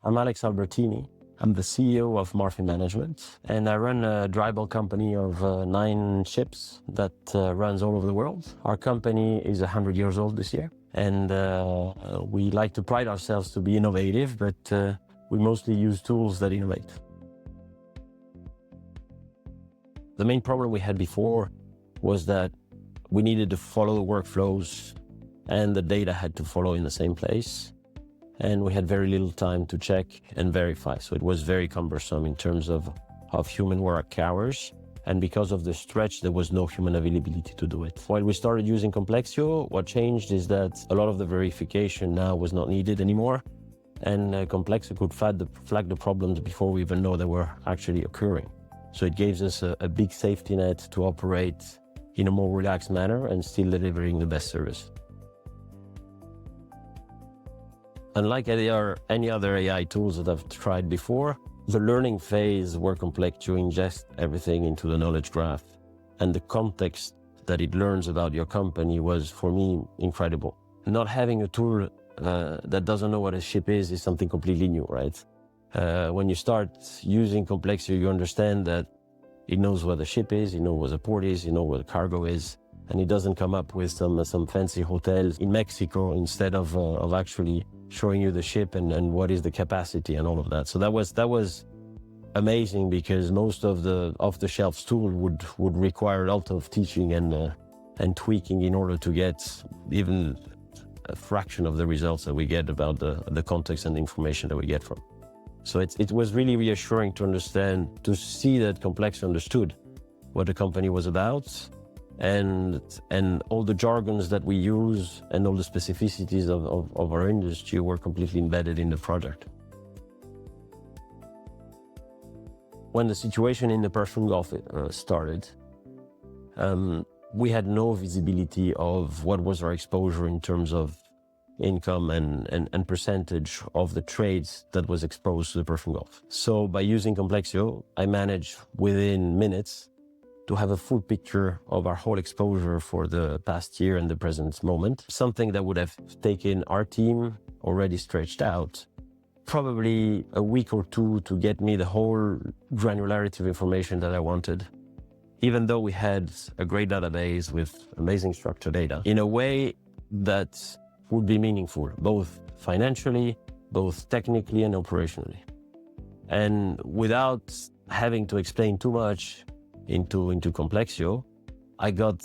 I'm Alex Albertini. I'm the CEO of Marfin Management, and I run a dry bulk company of 9 ships that runs all over the world. Our company is 100 years old this year, and we like to pride ourselves to be innovative, but we mostly use tools that innovate. The main problem we had before was that we needed to follow the workflows, and the data had to follow in the same place. And we had very little time to check and verify. So it was very cumbersome in terms of human work hours. And because of the stretch, there was no human availability to do it. While we started using Complexio, what changed is that a lot of the verification now was not needed anymore. And Complexio could flag the problems before we even know they were actually occurring. So it gives us a big safety net to operate in a more relaxed manner and still delivering the best service. Unlike any other AI tools that I've tried before, the learning phase where Complexio ingests everything into the knowledge graph and the context that it learns about your company was, for me, incredible. Not having a tool that doesn't know what a ship is something completely new, right? When you start using Complexio, you understand that it knows what a ship is, it knows what a port is, it knows what a cargo is, and it doesn't come up with some fancy hotels in Mexico instead of actually showing you the ship and what is the capacity and all of that. So that was amazing, because most of the off-the-shelf tool would require a lot of teaching and tweaking in order to get even a fraction of the results that we get about the context and the information that we get from. So it was really reassuring to see that Complexio understood what the company was about, and all the jargons that we use and all the specificities of our industry were completely embedded in the project. When the situation in the Persian Gulf started, we had no visibility of what was our exposure in terms of income and percentage of the trades that was exposed to the Persian Gulf. So by using Complexio, I managed within minutes to have a full picture of our whole exposure for the past year and the present moment, something that would have taken our team, already stretched out, probably a week or two to get me the whole granularity of information that I wanted. Even though we had a great database with amazing structured data, in a way that would be meaningful, both financially, both technically and operationally. And without having to explain too much into Complexio, I got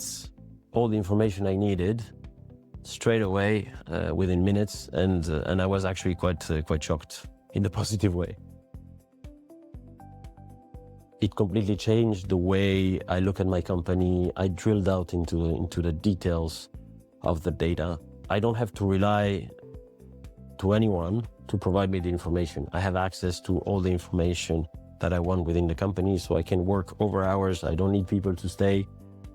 all the information I needed straight away within minutes, and I was actually quite shocked in the positive way. It completely changed the way I look at my company. I drilled out into the details of the data. I don't have to rely to anyone to provide me the information. I have access to all the information that I want within the company, so I can work over hours. I don't need people to stay.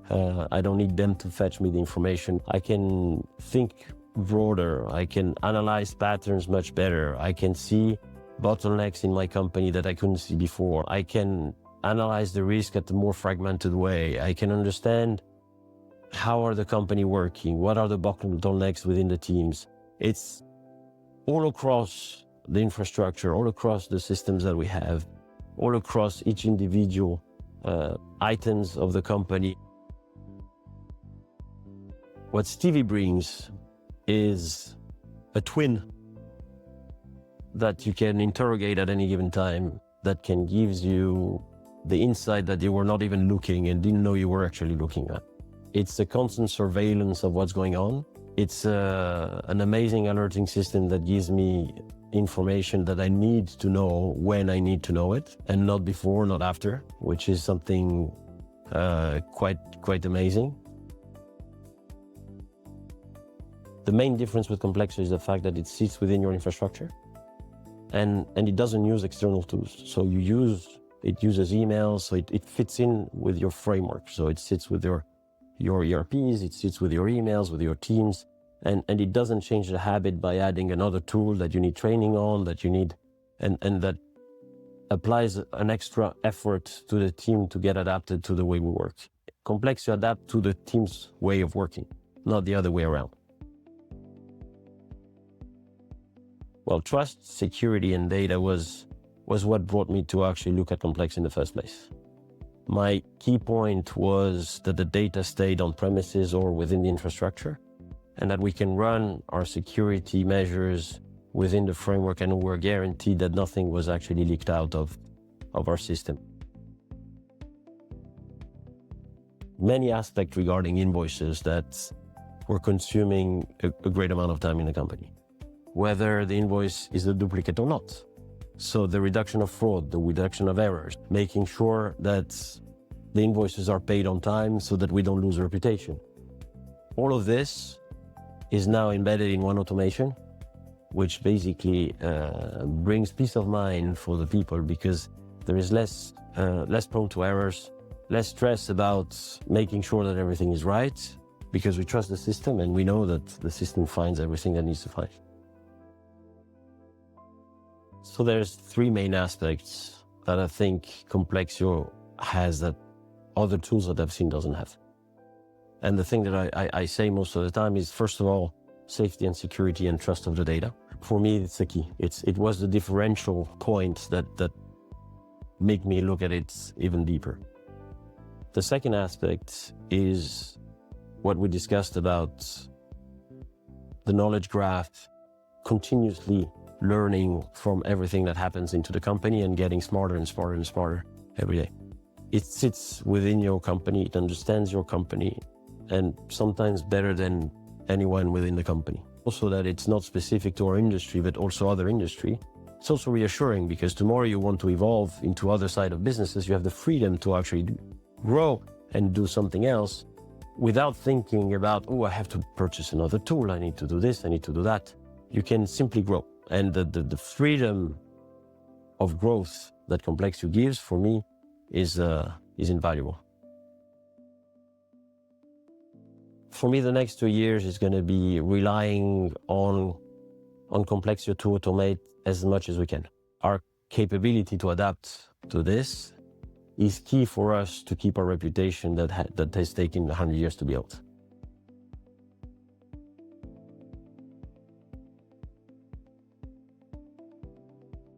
I don't need them to fetch me the information. I can think broader. I can analyze patterns much better. I can see bottlenecks in my company that I couldn't see before. I can analyze the risk at a more fragmented way. I can understand how are the company working, what are the bottlenecks within the teams. It's all across the infrastructure, all across the systems that we have, all across each individual items of the company. What Stevie brings is a twin that you can interrogate at any given time, that can give you the insight that you were not even looking and didn't know you were actually looking at. It's a constant surveillance of what's going on. It's an amazing alerting system that gives me information that I need to know when I need to know it, and not before, not after, which is something quite amazing. The main difference with Complexio is the fact that it sits within your infrastructure, and it doesn't use external tools. So it uses emails, so it fits in with your framework. So it sits with your ERPs, it sits with your emails, with your teams, and it doesn't change the habit by adding another tool that you need training on, and that applies an extra effort to the team to get adapted to the way we work. Complexio adapts to the team's way of working, not the other way around. Well, trust, security, and data was what brought me to actually look at Complexio in the first place. My key point was that the data stayed on premises or within the infrastructure, and that we can run our security measures within the framework, and we're guaranteed that nothing was actually leaked out of our system. Many aspects regarding invoices that were consuming a great amount of time in the company, whether the invoice is a duplicate or not. So the reduction of fraud, the reduction of errors, making sure that the invoices are paid on time so that we don't lose reputation. All of this is now embedded in one automation, which basically brings peace of mind for the people, because there is less prone to errors, less stress about making sure that everything is right, because we trust the system and we know that the system finds everything that needs to find. So there's three main aspects that I think Complexio has that other tools that I've seen doesn't have. And the thing that I say most of the time is, first of all, safety and security and trust of the data. For me, it's the key. It was the differential point that make me look at it even deeper. The second aspect is what we discussed about the knowledge graph, continuously learning from everything that happens into the company and getting smarter and smarter and smarter every day. It sits within your company, it understands your company, and sometimes better than anyone within the company. Also that it's not specific to our industry, but also other industry. It's also reassuring, because tomorrow you want to evolve into other side of businesses, you have the freedom to actually grow and do something else without thinking about, oh, I have to purchase another tool, I need to do this, I need to do that. You can simply grow. And the freedom of growth that Complexio gives, for me, is invaluable. For me, the next 2 years is going to be relying on Complexio to automate as much as we can. Our capability to adapt to this is key for us to keep our reputation that has taken 100 years to build.